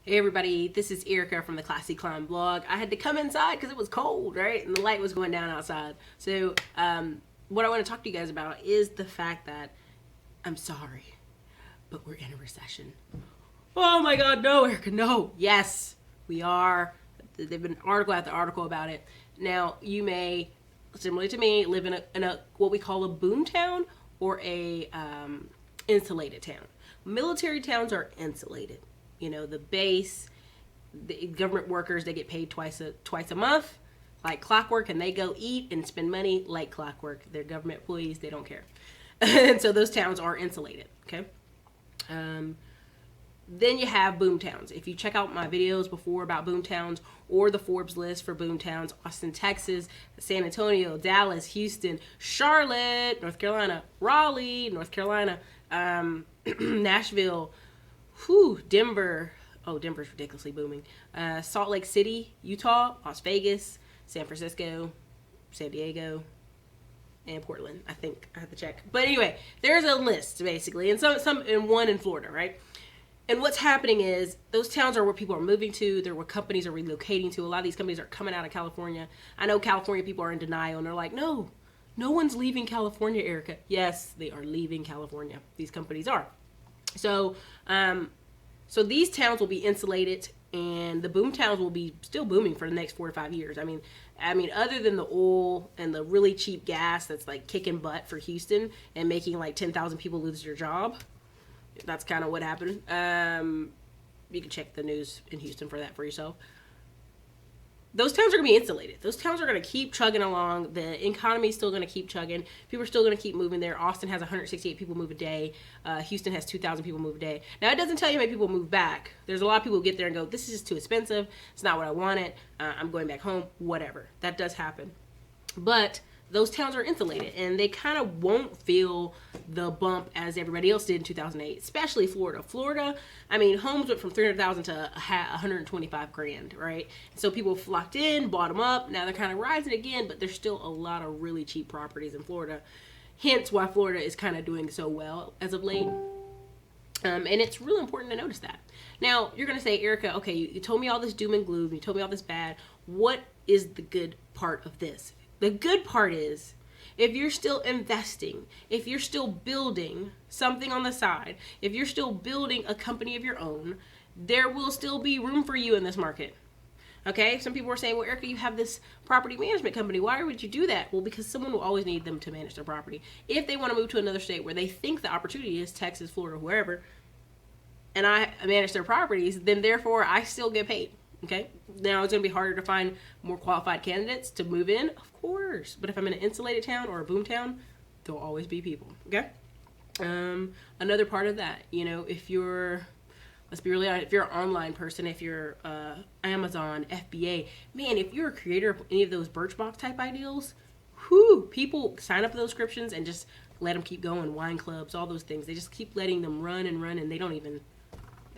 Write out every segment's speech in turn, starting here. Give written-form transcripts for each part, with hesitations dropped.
Hey everybody, this is Erica from the Classy Climb blog. I had to come inside because it was cold, right? And the light was going down outside. So what I want to talk to you guys about is the fact that I'm sorry, but we're in a recession. Oh my God, no, Erica, no. Yes, we are. There've been article after article about it. Now, you may, similarly to me, live in a what we call a boom town or a insulated town. Military towns are insulated. You know, the base, the government workers, they get paid twice a month, like clockwork, and they go eat and spend money like clockwork. They're government employees, they don't care. And so those towns are insulated, okay? Then you have boom towns. If you check out my videos before about boom towns or the Forbes list for boom towns, Austin, Texas, San Antonio, Dallas, Houston, Charlotte, North Carolina, Raleigh, North Carolina, Nashville, Denver. Oh, Denver's ridiculously booming. Salt Lake City, Utah, Las Vegas, San Francisco, San Diego, and Portland. I think I have to check. But anyway, there's a list basically, and some and one in Florida, right? And what's happening is those towns are where people are moving to. They're where companies are relocating to. A lot of these companies are coming out of California. I know California people are in denial, and they're like, no one's leaving California, Erica. Yes, they are leaving California. These companies are. So these towns will be insulated, and the boom towns will be still booming for the next 4 to 5 years. I mean, other than the oil and the really cheap gas that's like kicking butt for Houston and making like 10,000 people lose their job, that's kind of what happened. You can check the news in Houston for that for yourself. Those towns are going to be insulated. Those towns are going to keep chugging along. The economy is still going to keep chugging. People are still going to keep moving there. Austin has 168 people move a day. Houston has 2,000 people move a day. Now, it doesn't tell you how many people move back. There's a lot of people who get there and go, this is just too expensive. It's not what I wanted. I'm going back home. Whatever. That does happen. But those towns are insulated, and they kind of won't feel the bump as everybody else did in 2008, especially Florida. Florida, I mean, homes went from 300,000 to 125 grand, right? So people flocked in, bought them up. Now they're kind of rising again, but there's still a lot of really cheap properties in Florida. Hence why Florida is kind of doing so well as of late. And it's really important to notice that. Now, you're going to say, Erica, okay, you told me all this doom and gloom. You told me all this bad. What is the good part of this? The good part is, if you're still investing, if you're still building something on the side, if you're still building a company of your own, there will still be room for you in this market. Okay? Some people are saying, well, Erica, you have this property management company. Why would you do that? Well, because someone will always need them to manage their property. If they want to move to another state where they think the opportunity is, Texas, Florida, wherever, and I manage their properties, then therefore I still get paid. Okay? Now it's going to be harder to find more qualified candidates to move in, of course. But if I'm in an insulated town or a boom town, there'll always be people. Okay? Another part of that, you know, if you're, let's be really honest, if you're an online person, if you're Amazon, FBA, man, if you're a creator of any of those Birchbox type ideals, people sign up for those subscriptions and just let them keep going. Wine clubs, all those things. They just keep letting them run and run, and they don't even,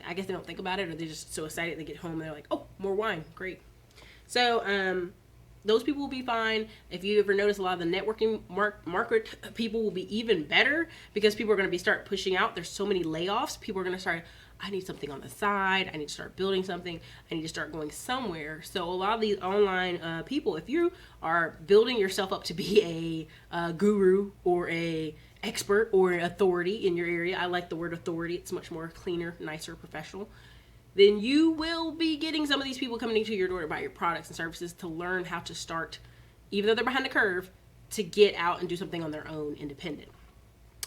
I guess they don't think about it, or they're just so excited they get home and they're like, oh, more wine, great. So those people will be fine. If you ever notice, a lot of the networking market people will be even better because people are going to start pushing out. There's so many layoffs. People are going to start, I need something on the side. I need to start building something. I need to start going somewhere. So a lot of these online people, if you are building yourself up to be a guru or a expert or an authority in your area, I like the word authority, it's much more cleaner, nicer, professional, then you will be getting some of these people coming to your door to buy your products and services to learn how to start, even though they're behind the curve, to get out and do something on their own independent.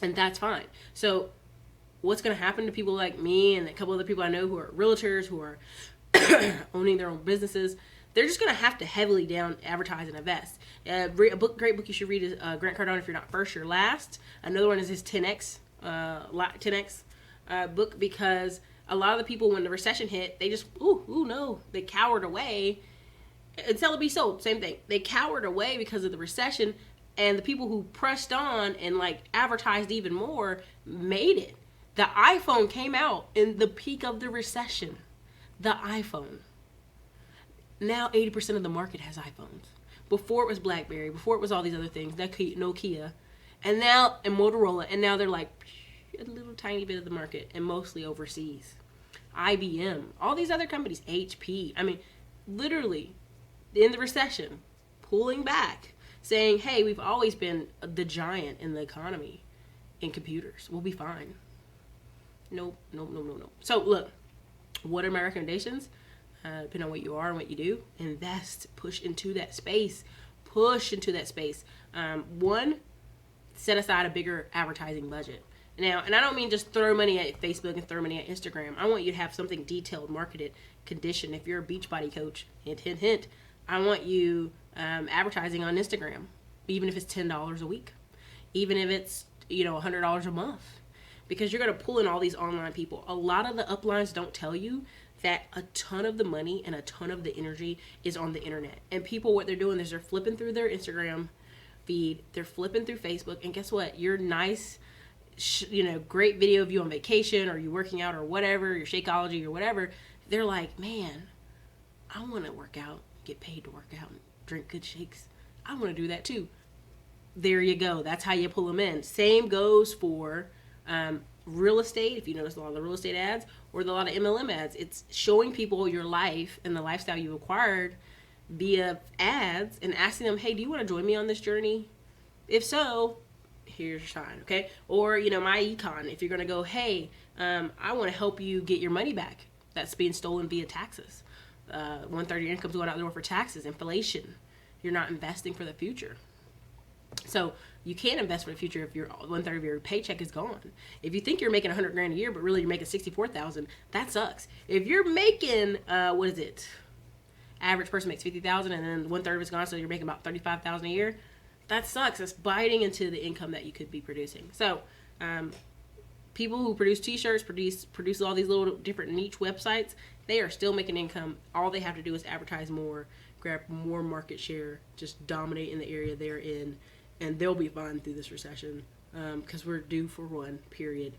And that's fine. So what's going to happen to people like me and a couple other people I know who are realtors, who are owning their own businesses? They're just going to have to heavily down advertise and invest. Great book you should read is Grant Cardone, If You're Not First, You're Last. Another one is his 10X book, because a lot of the people, when the recession hit, they just, no, they cowered away until it be sold. Same thing. They cowered away because of the recession, and the people who pressed on and like advertised even more made it. The iPhone came out in the peak of the recession. The iPhone. Now 80% of the market has iPhones. Before it was BlackBerry, before it was all these other things, Nokia, and Motorola, and now they're like a little tiny bit of the market, and mostly overseas. IBM, all these other companies, HP. I mean, literally, in the recession, pulling back, saying, hey, we've always been the giant in the economy in computers. We'll be fine. Nope. So, look, what are my recommendations? Depending on what you are and what you do, invest, push into that space. One, set aside a bigger advertising budget. Now, and I don't mean just throw money at Facebook and throw money at Instagram. I want you to have something detailed, marketed, conditioned. If you're a Beachbody coach, hint, hint, hint, I want you advertising on Instagram, even if it's $10 a week, even if it's, $100 a month, because you're going to pull in all these online people. A lot of the uplines don't tell you that a ton of the money and a ton of the energy is on the internet. And people, what they're doing is they're flipping through their Instagram feed, they're flipping through Facebook, and guess what? Your nice, great video of you on vacation, or you working out, or whatever, your Shakeology or whatever, they're like, man, I want to work out, get paid to work out, and drink good shakes. I want to do that too. There you go. That's how you pull them in. Same goes for real estate. If you notice a lot of the real estate ads or a lot of MLM ads, it's showing people your life and the lifestyle you've acquired via ads and asking them, hey, do you want to join me on this journey? If so, here's your sign, okay? Or, my econ, if you're going to go, hey, I want to help you get your money back that's being stolen via taxes. 1/3 of your income's going out the door for taxes, inflation. You're not investing for the future. So you can't invest for the future if your 1/3 of your paycheck is gone. If you think you're making $100,000 a year, but really you're making $64,000, that sucks. If you're making, average person makes $50,000 and then 1/3 of it's gone, so you're making about $35,000 a year, that sucks. That's biting into the income that you could be producing. So people who produce t-shirts, produce all these little different niche websites, they are still making income. All they have to do is advertise more, grab more market share, just dominate in the area they're in, and they'll be fine through this recession, because we're due for one, period.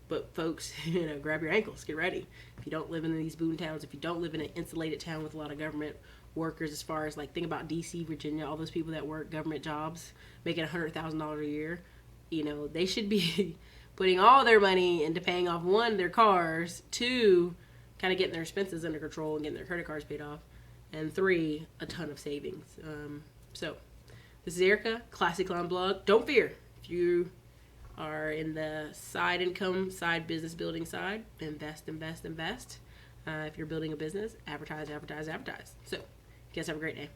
But folks, grab your ankles, get ready. If you don't live in these boom towns, if you don't live in an insulated town with a lot of government workers, as far as think about DC, Virginia, all those people that work government jobs, making $100,000 a year, they should be putting all their money into paying off, one, their cars, two, kind of getting their expenses under control and getting their credit cards paid off, and three, a ton of savings. So this is Erica, Classic Clown Blog. Don't fear. If you are in the side income, side business building side, invest. If you're building a business, advertise. So, you guys have a great day.